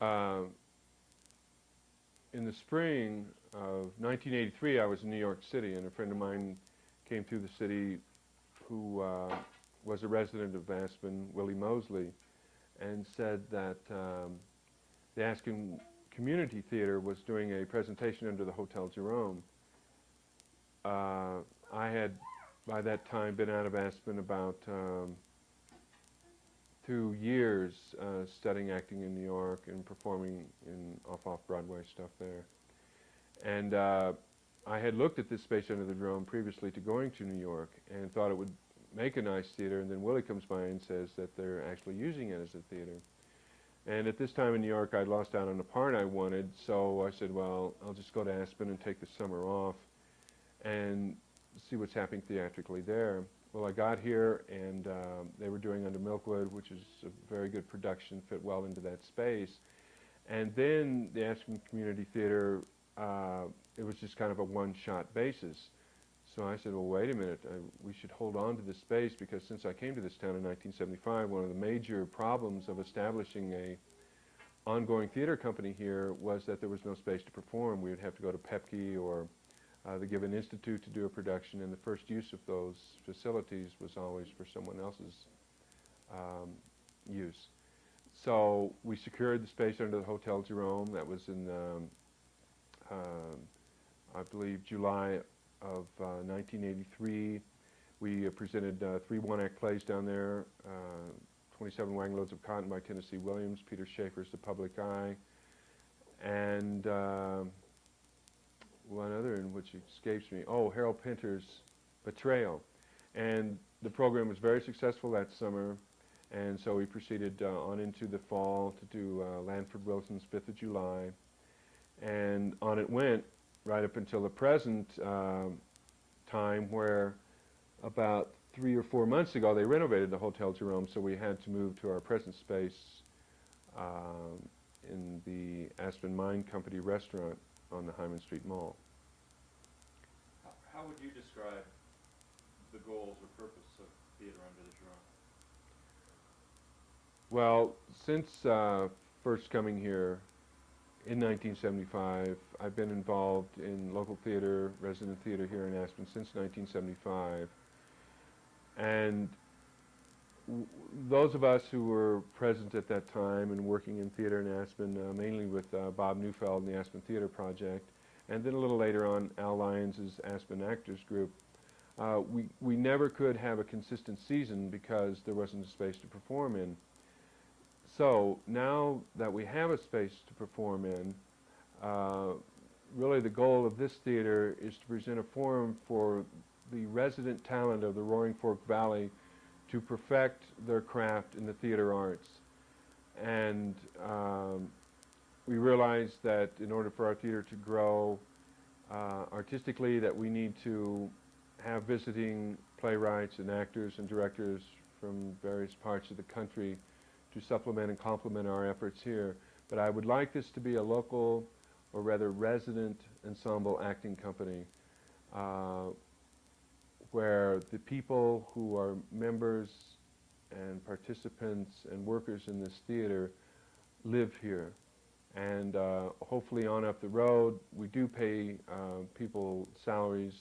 uh, in the spring of 1983, I was in New York City, and a friend of mine came through the city who was a resident of Aspen, Willie Mosley, and said that the Aspen Community Theater was doing a presentation under the Hotel Jerome. I had, by that time, been out of Aspen about 2 years studying acting in New York and performing in off-Broadway stuff there. And I had looked at this space under the Jerome previously to going to New York and thought it would make a nice theater, and then Willie comes by and says that they're actually using it as a theater. And at this time in New York, I'd lost out on the part I wanted, so I said, well, I'll just go to Aspen and take the summer off and see what's happening theatrically there. Well, I got here, and they were doing Under Milkwood, which is a very good production, fit well into that space. And then the Aspen Community Theater, it was just kind of a one-shot basis. So I said, well, wait a minute, we should hold on to this space, because since I came to this town in 1975, one of the major problems of establishing a ongoing theater company here was that there was no space to perform. We would have to go to Pepke or the Given Institute to do a production, and the first use of those facilities was always for someone else's use. So we secured the space under the Hotel Jerome. That was in, I believe, July of 1983. We presented 3 one-act plays down there, 27 Wagon Loads of Cotton by Tennessee Williams, Peter Schaefer's The Public Eye, and one other in which escapes me. Oh, Harold Pinter's Betrayal. And the program was very successful that summer, and so we proceeded on into the fall to do Lanford Wilson's 5th of July. And on it went right up until the present time, where about 3 or 4 months ago they renovated the Hotel Jerome, so we had to move to our present space in the Aspen Mine Company restaurant on the Hyman Street Mall. How would you describe the goals or purpose of Theatre Under the Jerome? Well, since first coming here in 1975, I've been involved in local theater, resident theater here in Aspen since 1975. And those of us who were present at that time and working in theater in Aspen, mainly with Bob Neufeld and the Aspen Theater Project, and then a little later on Al Lyons' Aspen Actors Group, we never could have a consistent season because there wasn't a space to perform in. So now that we have a space to perform in, really the goal of this theater is to present a forum for the resident talent of the Roaring Fork Valley to perfect their craft in the theater arts. And we realize that in order for our theater to grow artistically, that we need to have visiting playwrights and actors and directors from various parts of the country to supplement and complement our efforts here. But I would like this to be a local, or rather resident, ensemble acting company where the people who are members and participants and workers in this theater live here. And hopefully on up the road, we do pay people salaries.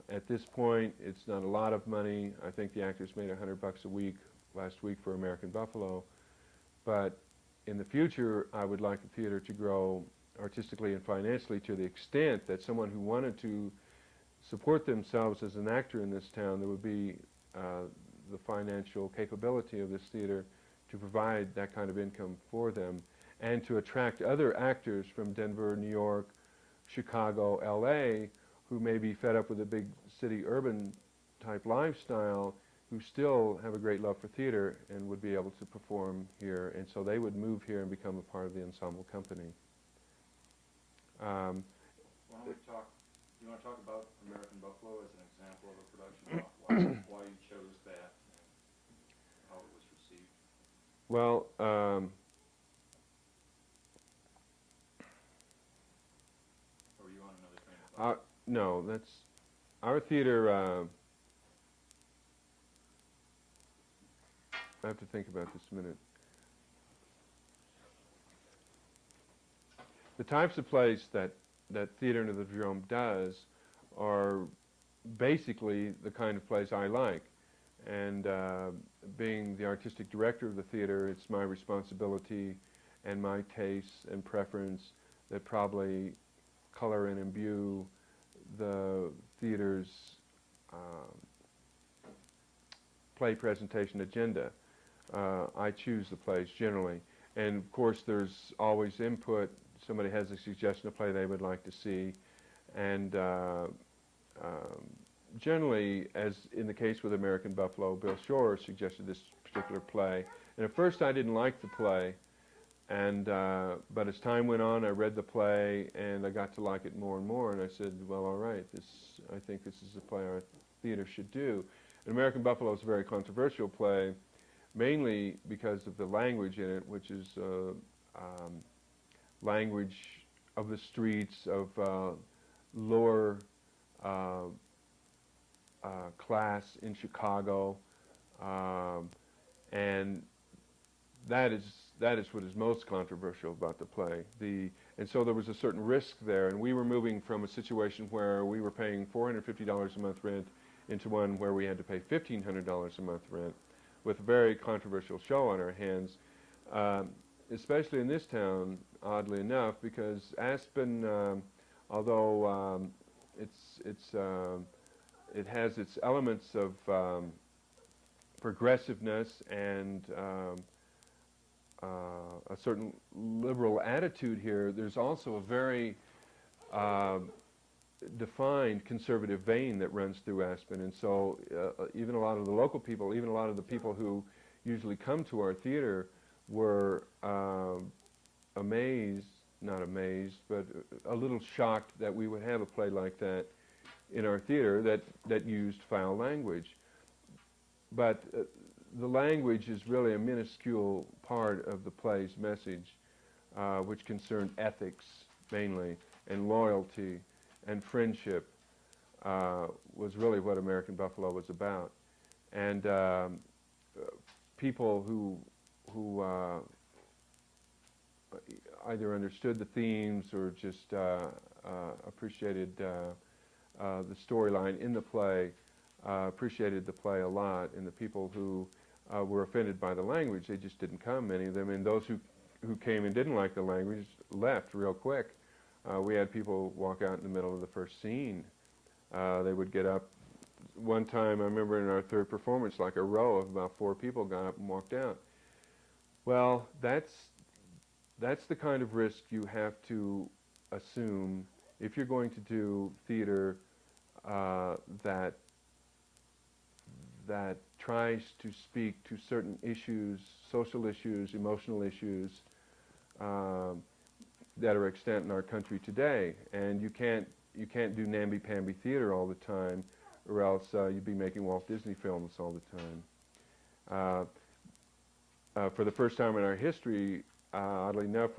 At this point, it's not a lot of money. I think the actors made $100 a week last week for American Buffalo. But in the future, I would like the theater to grow artistically and financially to the extent that someone who wanted to support themselves as an actor in this town, there would be the financial capability of this theater to provide that kind of income for them, and to attract other actors from Denver, New York, Chicago, LA, who may be fed up with a big city urban type lifestyle, who still have a great love for theater and would be able to perform here, and so they would move here and become a part of the ensemble company. Why don't we talk, do you want to talk about American Buffalo as an example of a production, why you chose that and how it was received? Well, Or were you on another train of thought? no, that's our theater. I have to think about this a minute. the types of plays that Theatre Under the Jerome does are basically the kind of plays I like. And being the artistic director of the theater, it's my responsibility and my tastes and preference that probably color and imbue the theater's play presentation agenda. I choose the plays generally. And of course there's always input. Somebody has a suggestion of play they would like to see. And generally, as in the case with American Buffalo, Bill Shore suggested this particular play. And at first I didn't like the play, and but as time went on I read the play and I got to like it more and more, and I said, well, all right, I think this is a play our theater should do. And American Buffalo is a very controversial play, mainly because of the language in it, which is language of the streets, of lower class in Chicago, and that is what is most controversial about the play. And so there was a certain risk there, and we were moving from a situation where we were paying $450 a month rent into one where we had to pay $1,500 a month rent, with a very controversial show on our hands, especially in this town, oddly enough, because Aspen, although it has its elements of progressiveness and a certain liberal attitude here, there's also a very defined conservative vein that runs through Aspen. And so even a lot of the local people, even a lot of the people who usually come to our theater were amazed, not amazed, but a little shocked that we would have a play like that in our theater that used foul language. But the language is really a minuscule part of the play's message, which concerned ethics mainly, and loyalty, and friendship, was really what American Buffalo was about. And people who either understood the themes or just appreciated the storyline in the play, appreciated the play a lot. And the people who were offended by the language, they just didn't come, many of them. And those who came and didn't like the language left real quick. We had people walk out in the middle of the first scene. They would get up. One time, I remember in our third performance, like a row of about 4 people got up and walked out. Well, that's the kind of risk you have to assume if you're going to do theater that tries to speak to certain issues, social issues, emotional issues, that are extant in our country today. And you can't do namby-pamby theater all the time, or else you'd be making Walt Disney films all the time. For the first time in our history, oddly enough,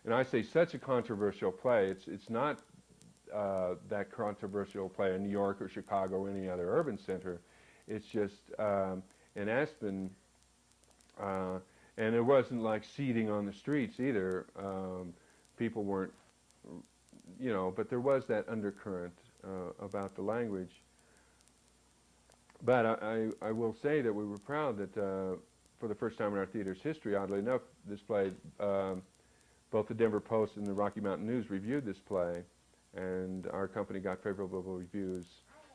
and I say such a controversial play, it's not that controversial play in New York or Chicago or any other urban center. It's just in Aspen, and it wasn't like seething on the streets either. People weren't, but there was that undercurrent about the language. But I will say that we were proud that for the first time in our theater's history, oddly enough, this play, both the Denver Post and the Rocky Mountain News reviewed this play, and our company got favorable reviews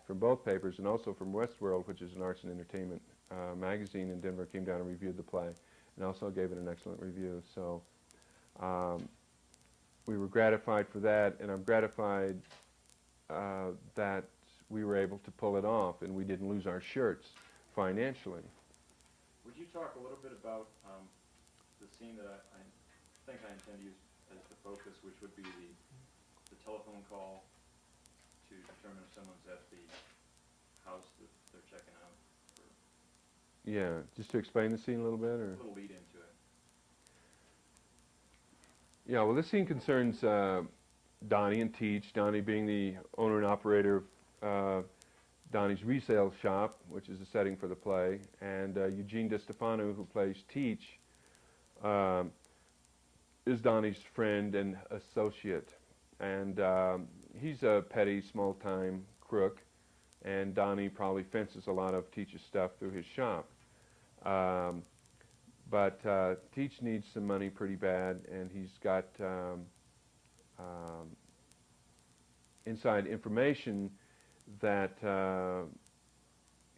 from both papers, and also from Westworld, which is an arts and entertainment magazine in Denver, came down and reviewed the play, and also gave it an excellent review. So we were gratified for that, and I'm gratified that we were able to pull it off, and we didn't lose our shirts financially. Would you talk a little bit about the scene that I think I intend to use as the focus, which would be the telephone call to determine if someone's at the house that they're checking out? Yeah, just to explain the scene a little bit, or? A little lead into it. Yeah, well, this scene concerns Donnie and Teach, Donnie being the owner and operator of Donnie's resale shop, which is the setting for the play, and Eugene DeStefano, who plays Teach. is Donnie's friend and associate, and he's a petty, small-time crook, and Donnie probably fences a lot of Teach's stuff through his shop. But Teach needs some money pretty bad, and he's got inside information that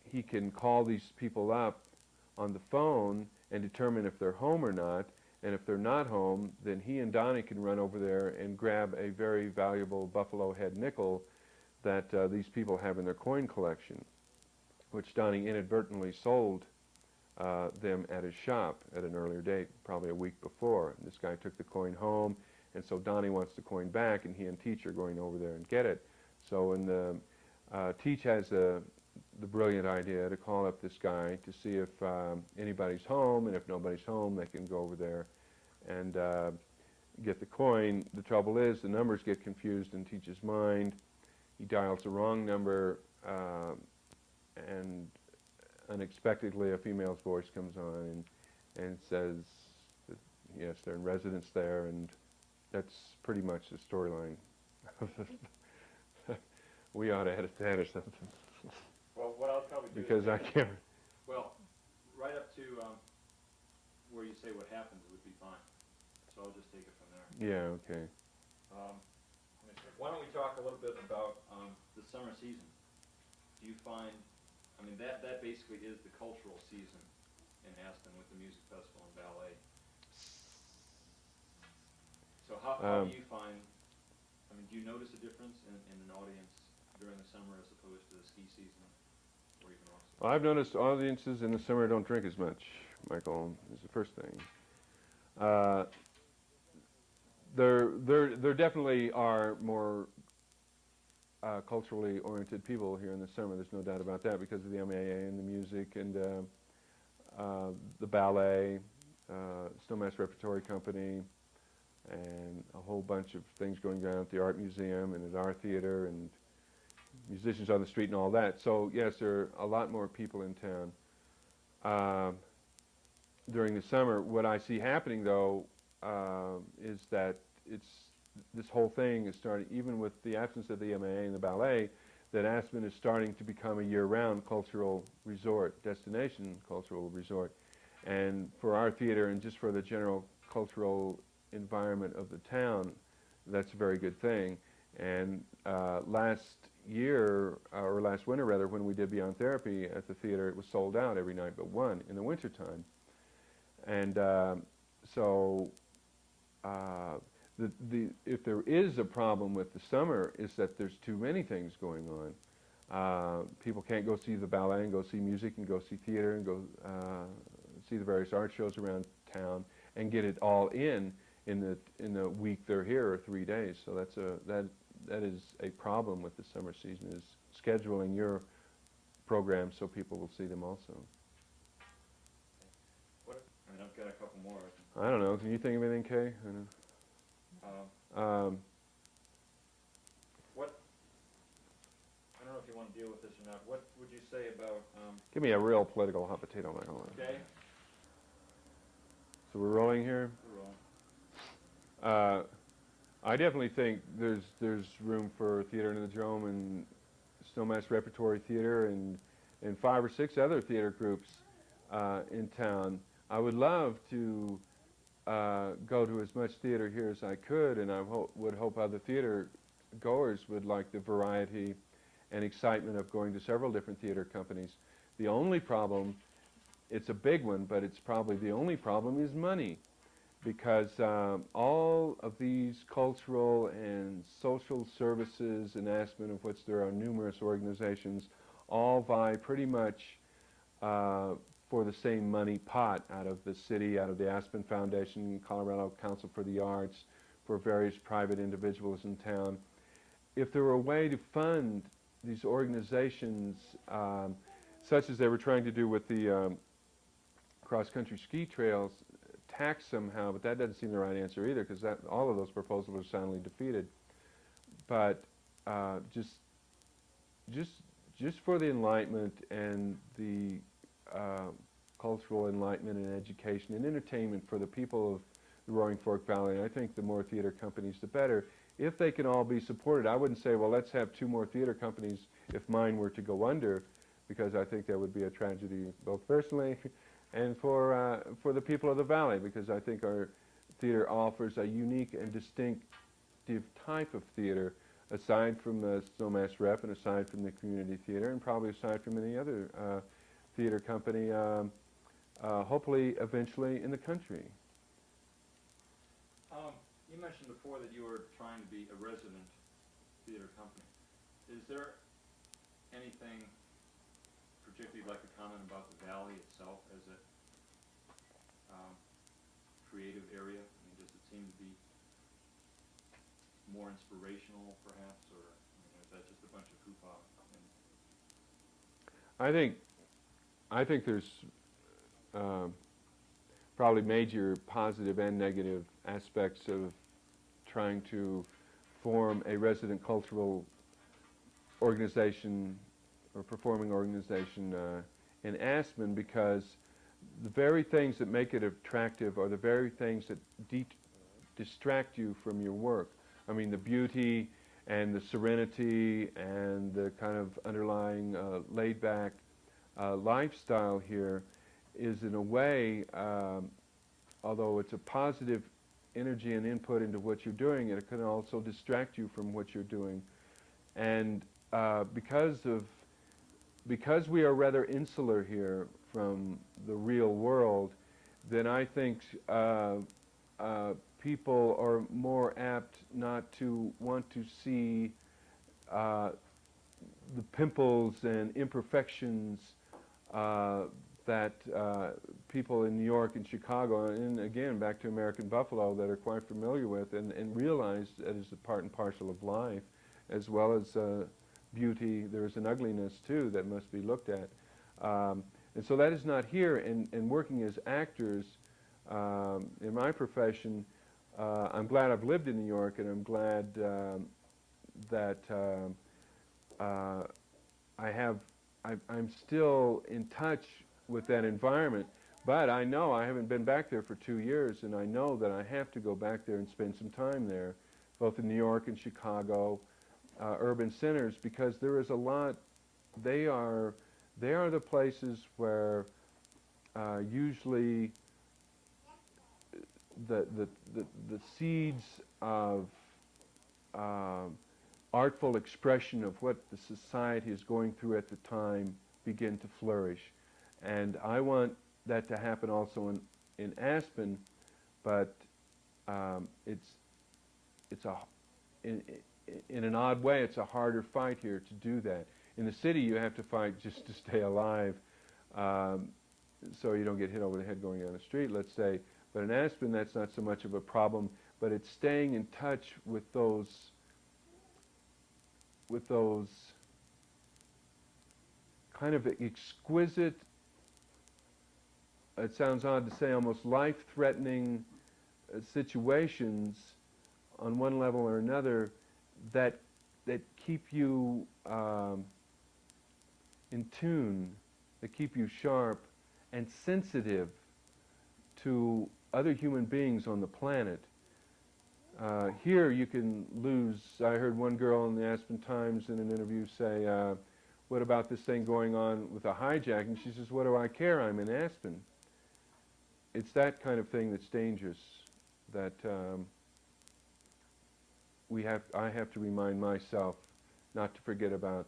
he can call these people up on the phone and determine if they're home or not, and if they're not home, then he and Donnie can run over there and grab a very valuable buffalo head nickel that these people have in their coin collection, which Donnie inadvertently sold them at his shop at an earlier date, probably a week before. And this guy took the coin home, and so Donnie wants the coin back, and he and Teach are going over there and get it. So when Teach has the brilliant idea to call up this guy to see if anybody's home, and if nobody's home, they can go over there and get the coin. The trouble is the numbers get confused in Teach's mind. He dials the wrong number, and unexpectedly a female's voice comes on and says that, yes, they're in residence there, and that's pretty much the storyline. We ought to edit that or something. Well, what I'll probably do because is, I can't. well, right up to where you say what happens would be fine. So I'll just take it from there. Yeah, okay. Why don't we talk a little bit about the summer season? Do you find, I mean, that basically is the cultural season in Aspen with the music festival and ballet. So how do you find, I mean, do you notice a difference in an audience during the summer as opposed to the ski season or even off season? Well, I've noticed audiences in the summer don't drink as much, Michael, is the first thing. There definitely are more culturally oriented people here in the summer. There's no doubt about that because of the MAA and the music and the ballet, Snowmass Repertory Company, and a whole bunch of things going on at the Art Museum and at our theater and musicians on the street and all that. So yes, there are a lot more people in town during the summer. What I see happening though is that this whole thing is starting, even with the absence of the MAA and the ballet, that Aspen is starting to become a year-round cultural resort, destination cultural resort. And for our theater and just for the general cultural environment of the town, that's a very good thing. And last year, or last winter rather, when we did Beyond Therapy at the theater, it was sold out every night but one in the wintertime. And so if there is a problem with the summer, is that there's too many things going on. People can't go see the ballet and go see music and go see theater and go see the various art shows around town and get it all in the week they're here, or 3 days. So that is a problem with the summer season, is scheduling your programs so people will see them also. I mean, I've got a couple more. I don't know. Can you think of anything, Kay? I don't know. I don't know if you want to deal with this or not. What would you say about? Give me a real political hot potato, Michael. Okay. So we're rolling here. We're rolling. I definitely think there's room for Theatre in the Jerome and Snowmass Repertory Theater and 5 or 6 other theater groups in town. I would love to go to as much theater here as I could, and I would hope other theater goers would like the variety and excitement of going to several different theater companies. The only problem, it's a big one, but it's probably the only problem, is money. Because all of these cultural and social services in Aspen, of which there are numerous organizations, all vie pretty much for the same money pot out of the city, out of the Aspen Foundation, Colorado Council for the Arts, for various private individuals in town. If there were a way to fund these organizations, such as they were trying to do with the cross-country ski trails, tax somehow, but that doesn't seem the right answer either, because all of those proposals are soundly defeated. But just for the enlightenment and the cultural enlightenment and education and entertainment for the people of the Roaring Fork Valley. And I think the more theater companies, the better. If they can all be supported, I wouldn't say, well, let's have 2 more theater companies if mine were to go under, because I think that would be a tragedy both personally and for the people of the valley, because I think our theater offers a unique and distinctive type of theater, aside from the Snowmass Rep and aside from the community theater, and probably aside from any other theater company, hopefully eventually in the country. You mentioned before that you were trying to be a resident theater company. Is there anything particularly you'd like to comment about the valley itself as a creative area? I mean, does it seem to be more inspirational, perhaps, or is that just a bunch of hoopla? I think there's probably major positive and negative aspects of trying to form a resident cultural organization or performing organization in Aspen, because the very things that make it attractive are the very things that distract you from your work. I mean, the beauty and the serenity and the kind of underlying laid-back lifestyle here is, in a way, although it's a positive energy and input into what you're doing, it can also distract you from what you're doing. And because we are rather insular here from the real world, then I think people are more apt not to want to see the pimples and imperfections that people in New York and Chicago, and again back to American Buffalo, that are quite familiar with, and realize that is a part and parcel of life, as well as beauty. There is an ugliness too that must be looked at, and so that is not here. And working as actors in my profession, I'm glad I've lived in New York, and I'm glad that I'm still in touch with that environment. But I know I haven't been back there for 2 years, and I know that I have to go back there and spend some time there, both in New York and Chicago, urban centers, because there is a lot. They are the places where usually the seeds of artful expression of what the society is going through at the time begin to flourish. And I want that to happen also in Aspen, but in an odd way, it's a harder fight here to do that. In the city, you have to fight just to stay alive, so you don't get hit over the head going down the street, let's say. But in Aspen, that's not so much of a problem, but it's staying in touch with those kind of exquisite, it sounds odd to say, almost life-threatening situations on one level or another that keep you in tune, that keep you sharp and sensitive to other human beings on the planet. Here you can lose. I heard one girl in the Aspen Times in an interview say, what about this thing going on with a hijacking? She says, what do I care? I'm in Aspen. It's that kind of thing that's dangerous, that I have to remind myself not to forget about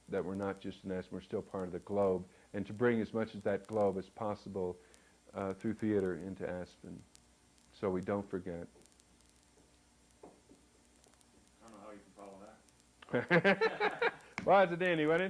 that we're not just in Aspen, we're still part of the globe, and to bring as much of that globe as possible through theater into Aspen, so we don't forget. I don't know how you can follow that. Well, it's a dandy, wasn't it?